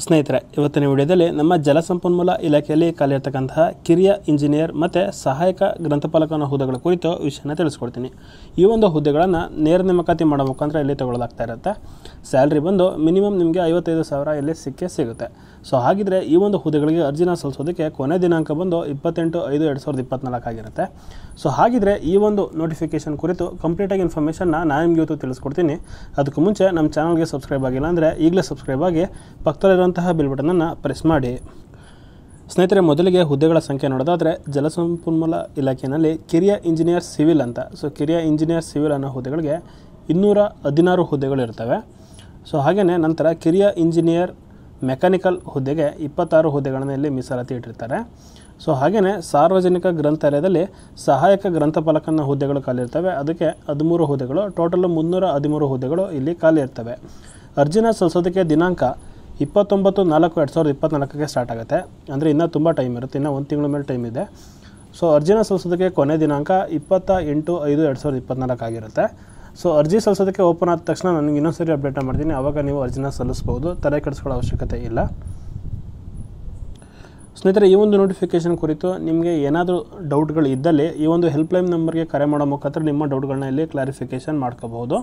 ಸ್ನೇಹಿತರೆ, ಇವತ್ತಿನ ವಿಡಿಯೋದಲ್ಲಿ ನಮ್ಮ ಜಲಸಂಪನ್ಮೂಲ ಇಲಾಖೆಯಲ್ಲಿ ಖಾಲಿಯಿರತಕ್ಕಂತಹ ಕಿರಿಯ ಇಂಜಿನಿಯರ್ ಮತ್ತು ಸಹಾಯಕ ಗ್ರಂಥಪಾಲಕನ ಹುದ್ದೆಗಳ ಕುರಿತು ವಿಷಯನ ತಿಳಿಸ್ಕೊಡ್ತೀನಿ. ಈ ಒಂದು ಹುದ್ದೆಗಳನ್ನು ನೇರ ನೇಮಕಾತಿ ಮಾಡೋ ಮುಖಾಂತರ ಇಲ್ಲಿ ತಗೊಳ್ಳೋದಾಗ್ತಾ ಇರುತ್ತೆ. ಸ್ಯಾಲ್ರಿ ಬಂದು ಮಿನಿಮಮ್ ನಿಮಗೆ 55,000 ಇಲ್ಲಿ ಸಿಗುತ್ತೆ. ಸೊ ಹಾಗಿದ್ರೆ ಈ ಒಂದು ಹುದ್ದೆಗಳಿಗೆ ಅರ್ಜಿನ ಸಲ್ಲಿಸೋದಕ್ಕೆ ಕೊನೆ ದಿನಾಂಕ ಬಂದು 28/5/2024 ಆಗಿರುತ್ತೆ. ಸೊ ಹಾಗಿದ್ರೆ ಈ ಒಂದು ನೋಟಿಫಿಕೇಶನ್ ಕುರಿತು ಕಂಪ್ಲೀಟಾಗಿ ಇನ್ಫಾರ್ಮೇಷನ್ನ ನಾನು ನಿಮಗೆ ಇವತ್ತು ತಿಳಿಸ್ಕೊಡ್ತೀನಿ. ಅದಕ್ಕೂ ಮುಂಚೆ ನಮ್ಮ ಚಾನಲ್ಗೆ ಸಬ್ಸ್ಕ್ರೈಬ್ ಆಗಿಲ್ಲ ಅಂದರೆ ಈಗಲೇ ಸಬ್ಸ್ಕ್ರೈಬ್ ಆಗಿ ಪಕ್ಕದಲ್ಲಿರುವಂತಹ ಬೆಲ್ ಬಟನನ್ನು ಪ್ರೆಸ್ ಮಾಡಿ. ಸ್ನೇಹಿತರೆ, ಮೊದಲಿಗೆ ಹುದ್ದೆಗಳ ಸಂಖ್ಯೆ ನೋಡೋದಾದರೆ ಜಲಸಂಪನ್ಮೂಲ ಇಲಾಖೆಯಲ್ಲಿ ಕಿರಿಯ ಇಂಜಿನಿಯರ್ ಸಿವಿಲ್ ಅಂತ. ಸೊ ಕಿರಿಯ ಇಂಜಿನಿಯರ್ ಸಿವಿಲ್ ಅನ್ನೋ ಹುದ್ದೆಗಳಿಗೆ 216 ಹುದ್ದೆಗಳಿರ್ತವೆ. ಸೊ ಹಾಗೆಯೇ ನಂತರ ಕಿರಿಯ ಇಂಜಿನಿಯರ್ ಮೆಕ್ಯಾನಿಕಲ್ ಹುದ್ದೆಗೆ 26 ಹುದ್ದೆಗಳನ್ನು ಇಲ್ಲಿ ಮೀಸಲಾತಿ ಇಟ್ಟಿರ್ತಾರೆ. ಸೊ ಹಾಗೆಯೇ ಸಾರ್ವಜನಿಕ ಗ್ರಂಥಾಲಯದಲ್ಲಿ ಸಹಾಯಕ ಗ್ರಂಥಪಾಲಕನ ಹುದ್ದೆಗಳು ಖಾಲಿ ಇರ್ತವೆ. ಅದಕ್ಕೆ 13 ಹುದ್ದೆಗಳು, ಟೋಟಲ್ 313 ಹುದ್ದೆಗಳು ಇಲ್ಲಿ ಖಾಲಿ ಇರ್ತವೆ. ಅರ್ಜಿನ ಸಲ್ಲಿಸೋದಕ್ಕೆ ದಿನಾಂಕ 29/4/2024 ಸ್ಟಾರ್ಟ್ ಆಗುತ್ತೆ. ಅಂದರೆ ಇನ್ನೂ ತುಂಬ ಟೈಮ್ ಇರುತ್ತೆ, ಇನ್ನೂ 1 ತಿಂಗಳ ಮೇಲೆ ಟೈಮ್ ಇದೆ. ಸೊ ಅರ್ಜಿನ ಸಲ್ಲಿಸೋದಕ್ಕೆ ಕೊನೆ ದಿನಾಂಕ 28/5/2024 ಆಗಿರುತ್ತೆ. ಸೊ ಅರ್ಜಿ ಸಲ್ಲಿಸೋದಕ್ಕೆ ಓಪನ್ ಆದ ತಕ್ಷಣ ನನಗೆ ಇನ್ನೊಂದು ಸರಿ ಅಪ್ಡೇಟ್ ಮಾಡ್ತೀನಿ, ಆವಾಗ ನೀವು ಅರ್ಜಿನ ಸಲ್ಲಿಸ್ಬೋದು, ತಲೆ ಕೆಡಿಸ್ಕೊಳ್ಳೋ ಅವಶ್ಯಕತೆ ಇಲ್ಲ. ಸ್ನೇಹಿತರೆ, ಈ ಒಂದು ನೋಟಿಫಿಕೇಷನ್ ಕುರಿತು ನಿಮಗೆ ಏನಾದರೂ ಡೌಟ್ಗಳು ಇದ್ದಲ್ಲಿ ಈ ಒಂದು ಹೆಲ್ಪ್ಲೈನ್ ನಂಬರ್ಗೆ ಕರೆ ಮಾಡೋ ಮುಖಾಂತರ ನಿಮ್ಮ ಡೌಟ್ಗಳನ್ನ ಇಲ್ಲಿ ಕ್ಲಾರಿಫಿಕೇಷನ್ ಮಾಡ್ಕೋಬಹುದು.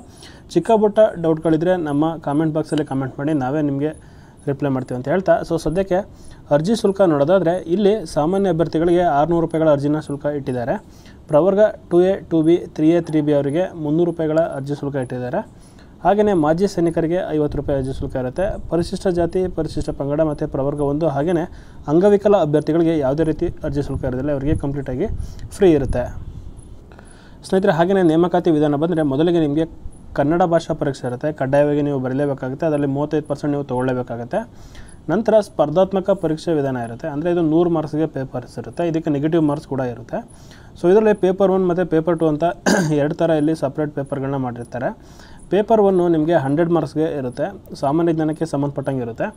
ಚಿಕ್ಕ ಪುಟ್ಟ ಡೌಟ್ಗಳಿದ್ರೆ ನಮ್ಮ ಕಾಮೆಂಟ್ ಬಾಕ್ಸಲ್ಲಿ ಕಮೆಂಟ್ ಮಾಡಿ, ನಾವೇ ನಿಮಗೆ ರಿಪ್ಲೈ ಮಾಡ್ತೀವಿ ಅಂತ ಹೇಳ್ತಾ, ಸೊ ಸದ್ಯಕ್ಕೆ ಅರ್ಜಿ ಶುಲ್ಕ ನೋಡೋದಾದರೆ ಇಲ್ಲಿ ಸಾಮಾನ್ಯ ಅಭ್ಯರ್ಥಿಗಳಿಗೆ 600 ರೂಪಾಯಿಗಳ ಅರ್ಜಿನ ಶುಲ್ಕ ಇಟ್ಟಿದ್ದಾರೆ. ಪ್ರವರ್ಗ 2A 2B 3A 3B ಅವರಿಗೆ 300 ರೂಪಾಯಿಗಳ ಅರ್ಜಿ ಶುಲ್ಕ ಇಟ್ಟಿದ್ದಾರೆ. ಹಾಗೆಯೇ ಮಾಜಿ ಸೈನಿಕರಿಗೆ 50 ರೂಪಾಯಿ ಅರ್ಜಿ ಶುಲ್ಕ ಇರುತ್ತೆ. ಪರಿಶಿಷ್ಟ ಜಾತಿ, ಪರಿಶಿಷ್ಟ ಪಂಗಡ ಮತ್ತು ಪ್ರವರ್ಗ 1 ಹಾಗೆಯೇ ಅಂಗವಿಕಲ ಅಭ್ಯರ್ಥಿಗಳಿಗೆ ಯಾವುದೇ ರೀತಿ ಅರ್ಜಿ ಶುಲ್ಕ ಇರೋದಿಲ್ಲ, ಅವರಿಗೆ ಕಂಪ್ಲೀಟಾಗಿ ಫ್ರೀ ಇರುತ್ತೆ. ಸ್ನೇಹಿತರೆ, ಹಾಗೆಯೇ ನೇಮಕಾತಿ ವಿಧಾನ ಬಂದರೆ ಮೊದಲಿಗೆ ನಿಮಗೆ ಕನ್ನಡ ಭಾಷಾ ಪರೀಕ್ಷೆ ಇರುತ್ತೆ, ಕಡ್ಡಾಯವಾಗಿ ನೀವು ಬರೀಲೇಬೇಕಾಗುತ್ತೆ. ಅದರಲ್ಲಿ 35% ನೀವು ತೊಗೊಳ್ಳೇಬೇಕಾಗುತ್ತೆ. ನಂತರ ಸ್ಪರ್ಧಾತ್ಮಕ ಪರೀಕ್ಷೆ ವಿಧಾನ ಇರುತ್ತೆ, ಅಂದರೆ ಇದು 100 ಮಾರ್ಕ್ಸ್ಗೆ ಪೇಪರ್ಸ್ ಇರುತ್ತೆ. ಇದಕ್ಕೆ ನೆಗೆಟಿವ್ ಮಾರ್ಕ್ಸ್ ಕೂಡ ಇರುತ್ತೆ. ಸೊ ಇದರಲ್ಲಿ ಪೇಪರ್ 1 ಮತ್ತು ಪೇಪರ್ 2 ಅಂತ 2 ಥರ ಇಲ್ಲಿ ಸಪ್ರೇಟ್ ಪೇಪರ್ಗಳನ್ನ ಮಾಡಿರ್ತಾರೆ. ಪೇಪರ್ 1 ನಿಮಗೆ 100 ಮಾರ್ಕ್ಸ್ಗೆ ಇರುತ್ತೆ, ಸಾಮಾನ್ಯ ಜ್ಞಾನಕ್ಕೆ ಸಂಬಂಧಪಟ್ಟಂಗೆ ಇರುತ್ತೆ.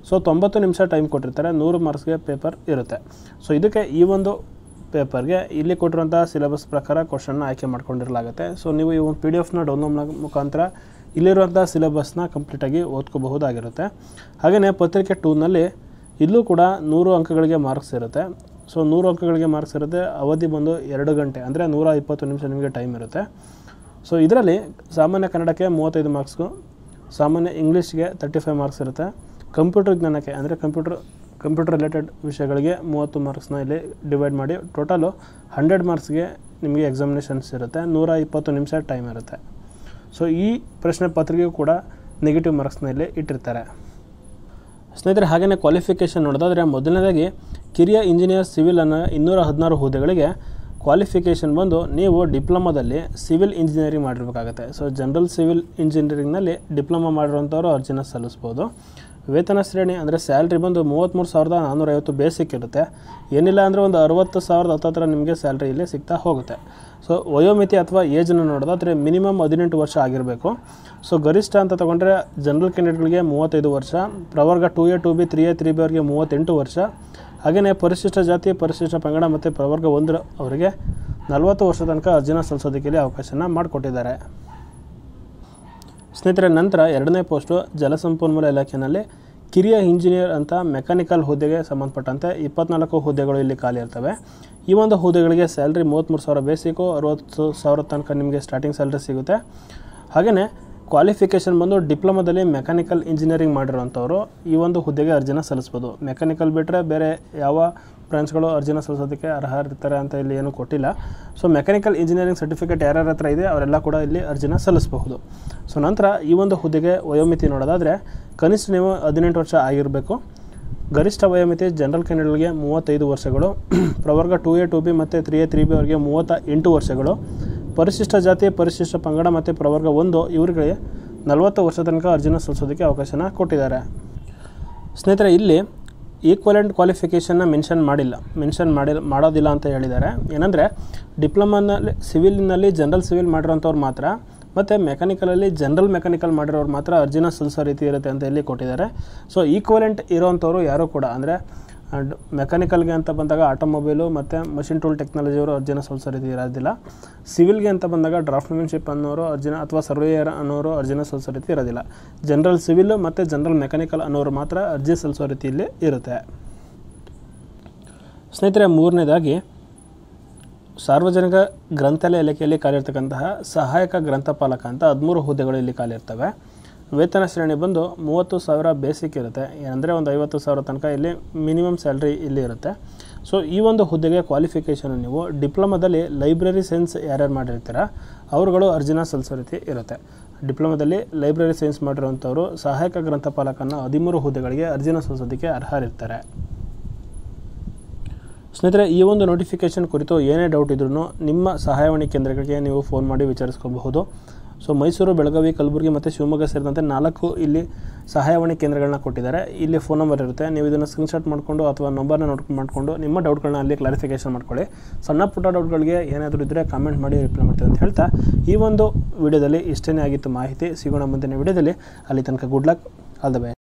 ಸೊ 90 ನಿಮಿಷ ಟೈಮ್ ಕೊಟ್ಟಿರ್ತಾರೆ, 100 ಮಾರ್ಕ್ಸ್ಗೆ ಪೇಪರ್ ಇರುತ್ತೆ. ಸೊ ಇದಕ್ಕೆ ಈ ಒಂದು ಪೇಪರ್ಗೆ ಇಲ್ಲಿ ಕೊಟ್ಟಿರುವಂಥ ಸಿಲೆಬಸ್ ಪ್ರಕಾರ ಕ್ವಶನ್ನ ಆಯ್ಕೆ ಮಾಡ್ಕೊಂಡಿರಲಾಗುತ್ತೆ. ಸೊ ನೀವು ಈ ಒಂದು PDF ಡೌನ್ಲೋಡ್ ಮುಖಾಂತರ ಇಲ್ಲಿರುವಂಥ ಸಿಲೆಬಸ್ನ ಕಂಪ್ಲೀಟಾಗಿ ಓದ್ಕೋಬಹುದಾಗಿರುತ್ತೆ. ಹಾಗೆಯೇ ಪತ್ರಿಕೆ 2ನಲ್ಲಿ ಇಲ್ಲೂ ಕೂಡ 100 ಅಂಕಗಳಿಗೆ ಮಾರ್ಕ್ಸ್ ಇರುತ್ತೆ. ಸೊ 100 ಅಂಕಗಳಿಗೆ ಮಾರ್ಕ್ಸ್ ಇರುತ್ತೆ. ಅವಧಿ ಬಂದು 2 ಗಂಟೆ, ಅಂದರೆ 120 ನಿಮಿಷ ನಿಮಗೆ ಟೈಮ್ ಇರುತ್ತೆ. ಸೊ ಇದರಲ್ಲಿ ಸಾಮಾನ್ಯ ಕನ್ನಡಕ್ಕೆ 35 ಮಾರ್ಕ್ಸ್ಗೂ, ಸಾಮಾನ್ಯ ಇಂಗ್ಲೀಷ್ಗೆ 35 ಮಾರ್ಕ್ಸ್ ಇರುತ್ತೆ. ಕಂಪ್ಯೂಟರ್ ಜ್ಞಾನಕ್ಕೆ ಅಂದರೆ ಕಂಪ್ಯೂಟರ್ ರಿಲೇಟೆಡ್ ವಿಷಯಗಳಿಗೆ 30 ಮಾರ್ಕ್ಸ್ನ ಇಲ್ಲಿ ಡಿವೈಡ್ ಮಾಡಿ ಟೋಟಲು 100 ಮಾರ್ಕ್ಸ್ಗೆ ನಿಮಗೆ ಎಕ್ಸಾಮಿನೇಷನ್ಸ್ ಇರುತ್ತೆ. 120 ನಿಮಿಷ ಟೈಮ್ ಇರುತ್ತೆ. ಸೊ ಈ ಪ್ರಶ್ನೆ ಪತ್ರಿಕೆಗೂ ಕೂಡ ನೆಗೆಟಿವ್ ಮಾರ್ಕ್ಸ್ನ ಇಲ್ಲಿ ಇಟ್ಟಿರ್ತಾರೆ. ಸ್ನೇಹಿತರೆ, ಹಾಗೆಯೇ ಕ್ವಾಲಿಫಿಕೇಷನ್ ನೋಡೋದಾದರೆ ಮೊದಲನೇದಾಗಿ ಕಿರಿಯ ಇಂಜಿನಿಯರ್ ಸಿವಿಲ್ ಅನ್ನೋ 216 ಹುದ್ದೆಗಳಿಗೆ ಕ್ವಾಲಿಫಿಕೇಷನ್ ಬಂದು ನೀವು ಡಿಪ್ಲೊಮಾದಲ್ಲಿ ಸಿವಿಲ್ ಇಂಜಿನಿಯರಿಂಗ್ ಮಾಡಿರಬೇಕಾಗುತ್ತೆ. ಸೊ ಜನರಲ್ ಸಿವಿಲ್ ಇಂಜಿನಿಯರಿಂಗ್ನಲ್ಲಿ ಡಿಪ್ಲೊಮಾ ಮಾಡಿರೋಂಥವ್ರು ಅರ್ಜಿನ ಸಲ್ಲಿಸ್ಬೋದು. ವೇತನ ಶ್ರೇಣಿ ಅಂದರೆ ಸ್ಯಾಲ್ರಿ ಬಂದು 33,450 ಬೇಸಿಕ್ ಇರುತ್ತೆ. ಏನಿಲ್ಲ ಅಂದರೆ ಒಂದು 60,000 ಹತ್ತಿರ ನಿಮಗೆ ಸ್ಯಾಲ್ರಿ ಇಲ್ಲಿ ಸಿಗ್ತಾ ಹೋಗುತ್ತೆ. ಸೊ ವಯೋಮಿತಿ ಅಥವಾ ಏಜನ್ನು ನೋಡೋದಾದರೆ ಮಿನಿಮಮ್ 18 ವರ್ಷ ಆಗಿರಬೇಕು. ಸೊ ಗರಿಷ್ಠ ಅಂತ ತೊಗೊಂಡ್ರೆ ಜನರಲ್ ಕ್ಯಾಂಡಿಡೇಟ್ಗಳಿಗೆ 35 ವರ್ಷ, ಪ್ರವರ್ಗ 2A 2B 3A 3B ಅವರಿಗೆ 38 ವರ್ಷ, ಹಾಗೆಯೇ ಪರಿಶಿಷ್ಟ ಜಾತಿ, ಪರಿಶಿಷ್ಟ ಪಂಗಡ ಮತ್ತು ಪ್ರವರ್ಗ 1 ಅವರಿಗೆ 40 ವರ್ಷ ತನಕ ಅರ್ಜಿನ ಸಲ್ಲಿಸೋದಕ್ಕೆ ಅವಕಾಶನ ಮಾಡಿಕೊಟ್ಟಿದ್ದಾರೆ. ಸ್ನೇಹಿತರೆ, ನಂತರ 2ನೇ ಪೋಸ್ಟು ಜಲಸಂಪನ್ಮೂಲ ಇಲಾಖೆಯಲ್ಲಿ ಕಿರಿಯ ಇಂಜಿನಿಯರ್ ಅಂತ ಮೆಕ್ಯಾನಿಕಲ್ ಹುದ್ದೆಗೆ ಸಂಬಂಧಪಟ್ಟಂತೆ 24 ಹುದ್ದೆಗಳು ಇಲ್ಲಿ ಖಾಲಿ ಇರ್ತವೆ. ಈ ಒಂದು ಹುದ್ದೆಗಳಿಗೆ ಸ್ಯಾಲ್ರಿ 33,000 ಬೇಸಿಕ್ಕು, 60,000 ತನಕ ನಿಮಗೆ ಸ್ಟಾರ್ಟಿಂಗ್ ಸ್ಯಾಲ್ರಿ ಸಿಗುತ್ತೆ. ಹಾಗೆಯೇ ಕ್ವಾಲಿಫಿಕೇಷನ್ ಬಂದು ಡಿಪ್ಲೊಮಾದಲ್ಲಿ ಮೆಕ್ಯಾನಿಕಲ್ ಇಂಜಿನಿಯರಿಂಗ್ ಮಾಡಿರೋಂಥವ್ರು ಈ ಒಂದು ಹುದ್ದೆಗೆ ಅರ್ಜಿನ ಸಲ್ಲಿಸ್ಬೋದು. ಮೆಕ್ಯಾನಿಕಲ್ ಬಿಟ್ಟರೆ ಬೇರೆ ಯಾವ ಬ್ರಾಂಚ್ಗಳು ಅರ್ಜಿನ ಸಲ್ಲಿಸೋದಕ್ಕೆ ಅರ್ಹರಿರ್ತಾರೆ ಅಂತ ಇಲ್ಲಿ ಏನೂ ಕೊಟ್ಟಿಲ್ಲ. ಸೊ ಮೆಕ್ಯಾನಿಕಲ್ ಇಂಜಿನಿಯರಿಂಗ್ ಸರ್ಟಿಫಿಕೇಟ್ ಯಾರ್ಯಾರ ಹತ್ರ ಇದೆ ಅವರೆಲ್ಲ ಕೂಡ ಇಲ್ಲಿ ಅರ್ಜಿನ ಸಲ್ಲಿಸಬಹುದು. ಸೊ ನಂತರ ಈ ಒಂದು ಹುದ್ದೆಗೆ ವಯೋಮಿತಿ ನೋಡೋದಾದರೆ ಕನಿಷ್ಠ ನೀವು 18 ವರ್ಷ ಆಗಿರಬೇಕು. ಗರಿಷ್ಠ ವಯೋಮಿತಿ ಜನರಲ್ ಕ್ಯಾಂಡಿಡೇಟ್ಗೆ 35 ವರ್ಷಗಳು, ಪ್ರವರ್ಗ 2A 2B ಮತ್ತು 3A 3B ಅವರಿಗೆ 38 ವರ್ಷಗಳು, ಪರಿಶಿಷ್ಟ ಜಾತಿ, ಪರಿಶಿಷ್ಟ ಪಂಗಡ ಮತ್ತು ಪ್ರವರ್ಗ 1 ಇವರಿಗೆ 40 ವರ್ಷ ತನಕ ಅರ್ಜಿನ ಸಲ್ಲಿಸೋದಕ್ಕೆ ಅವಕಾಶನ ಕೊಟ್ಟಿದ್ದಾರೆ. ಸ್ನೇಹಿತರೆ, ಇಲ್ಲಿ ಈಕ್ವಲೆಂಟ್ ಕ್ವಾಲಿಫಿಕೇಷನ್ನ ಮೆನ್ಷನ್ ಮಾಡೋದಿಲ್ಲ ಅಂತ ಹೇಳಿದ್ದಾರೆ. ಏನಂದರೆ ಡಿಪ್ಲೊಮಾನಲ್ಲಿ ಸಿವಿಲ್ನಲ್ಲಿ ಜನರಲ್ ಸಿವಿಲ್ ಮಾಡಿರೋಂಥವ್ರು ಮಾತ್ರ ಮತ್ತು ಮೆಕ್ಯಾನಿಕಲಲ್ಲಿ ಜನರಲ್ ಮೆಕ್ಯಾನಿಕಲ್ ಮಾಡಿರೋರು ಮಾತ್ರ ಅರ್ಜಿನ ಸಲ್ಲಿಸೋ ರೀತಿ ಇರುತ್ತೆ ಅಂತ ಇಲ್ಲಿ ಕೊಟ್ಟಿದ್ದಾರೆ. ಸೊ ಈಕ್ವಲೆಂಟ್ ಇರೋವಂಥವ್ರು ಯಾರೂ ಕೂಡ ಅಂದರೆ ಆ್ಯಂಡ್ ಮೆಕ್ಯಾನಿಕಲ್ಗೆ ಅಂತ ಬಂದಾಗ ಆಟೋಮೊಬೈಲು ಮತ್ತು ಮಷಿನ್ ಟೂಲ್ ಟೆಕ್ನಾಲಜಿಯವರು ಅರ್ಜಿನ ಸಲ್ಲಿಸೋ ರೀತಿ ಇರೋದಿಲ್ಲ. ಸಿವಿಲ್ಗೆ ಅಂತ ಬಂದಾಗ ಡ್ರಾಫ್ಟ್ಮನ್ಶಿಪ್ ಅನ್ನೋರು ಅರ್ಜಿನ ಅಥವಾ ಸರ್ವೇಯರ್ ಅನ್ನೋರು ಅರ್ಜಿನ ಸಲ್ಲಿಸೋ ರೀತಿ ಇರೋದಿಲ್ಲ. ಜನರಲ್ ಸಿವಿಲ್ ಮತ್ತು ಜನರಲ್ ಮೆಕ್ಯಾನಿಕಲ್ ಅನ್ನೋರು ಮಾತ್ರ ಅರ್ಜಿ ಸಲ್ಲಿಸೋ ರೀತಿಯಲ್ಲಿ ಇರುತ್ತೆ. ಸ್ನೇಹಿತರೆ, ಮೂರನೇದಾಗಿ ಸಾರ್ವಜನಿಕ ಗ್ರಂಥಾಲಯ ಇಲಾಖೆಯಲ್ಲಿ ಖಾಲಿರ್ತಕ್ಕಂತಹ ಸಹಾಯಕ ಗ್ರಂಥಪಾಲಕ ಅಂತ 13 ಹುದ್ದೆಗಳು ಇಲ್ಲಿ ಖಾಲಿ ಇರ್ತವೆ. ವೇತನ ಶ್ರೇಣಿ ಬಂದು 30,000 ಬೇಸಿಕ್ ಇರುತ್ತೆ, ಅಂದರೆ ಒಂದು 50,000 ತನಕ ಇಲ್ಲಿ ಮಿನಿಮಮ್ ಸ್ಯಾಲ್ರಿ ಇಲ್ಲಿ ಇರುತ್ತೆ. ಸೊ ಈ ಒಂದು ಹುದ್ದೆಗೆ ಕ್ವಾಲಿಫಿಕೇಷನ್ ನೀವು ಡಿಪ್ಲೊಮಾದಲ್ಲಿ ಲೈಬ್ರರಿ ಸೈನ್ಸ್ ಯಾರ್ಯಾರು ಮಾಡಿರ್ತೀರ ಅವರುಗಳು ಅರ್ಜಿನ ಸಲ್ಲಿಸೋ ರೀತಿ ಇರುತ್ತೆ. ಡಿಪ್ಲೊಮಾದಲ್ಲಿ ಲೈಬ್ರರಿ ಸೈನ್ಸ್ ಮಾಡಿರುವಂಥವರು ಸಹಾಯಕ ಗ್ರಂಥಪಾಲಕನ 13 ಹುದ್ದೆಗಳಿಗೆ ಅರ್ಜಿನ ಸಲ್ಲಿಸೋದಕ್ಕೆ ಅರ್ಹರಿರ್ತಾರೆ. ಸ್ನೇಹಿತರೆ, ಈ ಒಂದು ನೋಟಿಫಿಕೇಷನ್ ಕುರಿತು ಏನೇ ಡೌಟ್ ಇದ್ರೂ ನಿಮ್ಮ ಸಹಾಯವಾಣಿ ಕೇಂದ್ರಗಳಿಗೆ ನೀವು ಫೋನ್ ಮಾಡಿ ವಿಚಾರಿಸ್ಕೊಬಹುದು. ಸೊ ಮೈಸೂರು, ಬೆಳಗಾವಿ, ಕಲಬುರಗಿ ಮತ್ತು ಶಿವಮೊಗ್ಗ ಸೇರಿದಂತೆ 4 ಇಲ್ಲಿ ಸಹಾಯವಾಣಿ ಕೇಂದ್ರಗಳನ್ನ ಕೊಟ್ಟಿದ್ದಾರೆ. ಇಲ್ಲಿ ಫೋನ್ ನಂಬರ್ ಇರುತ್ತೆ, ನೀವು ಇದನ್ನು ಸ್ಕ್ರೀನ್ಶಾಟ್ ಮಾಡಿಕೊಂಡು ಅಥವಾ ನಂಬರ್ನ ನೋಟ್ ಮಾಡಿಕೊಂಡು ನಿಮ್ಮ ಡೌಟ್ಗಳನ್ನ ಅಲ್ಲಿ ಕ್ಲಾರಿಫಿಕೇಷನ್ ಮಾಡ್ಕೊಳ್ಳಿ. ಸಣ್ಣ ಪುಟ್ಟ ಡೌಟ್ಗಳಿಗೆ ಏನಾದರೂ ಇದ್ದರೆ ಕಾಮೆಂಟ್ ಮಾಡಿ ರಿಪ್ಲೈ ಮಾಡ್ತೀವಿ ಅಂತ ಹೇಳ್ತಾ ಈ ಒಂದು ವಿಡಿಯೋದಲ್ಲಿ ಇಷ್ಟೇ ಆಗಿತ್ತು ಮಾಹಿತಿ. ಸಿಗೋಣ ಮುಂದಿನ ವಿಡಿಯೋದಲ್ಲಿ. ಅಲ್ಲಿ ತನಕ good luck, all the best.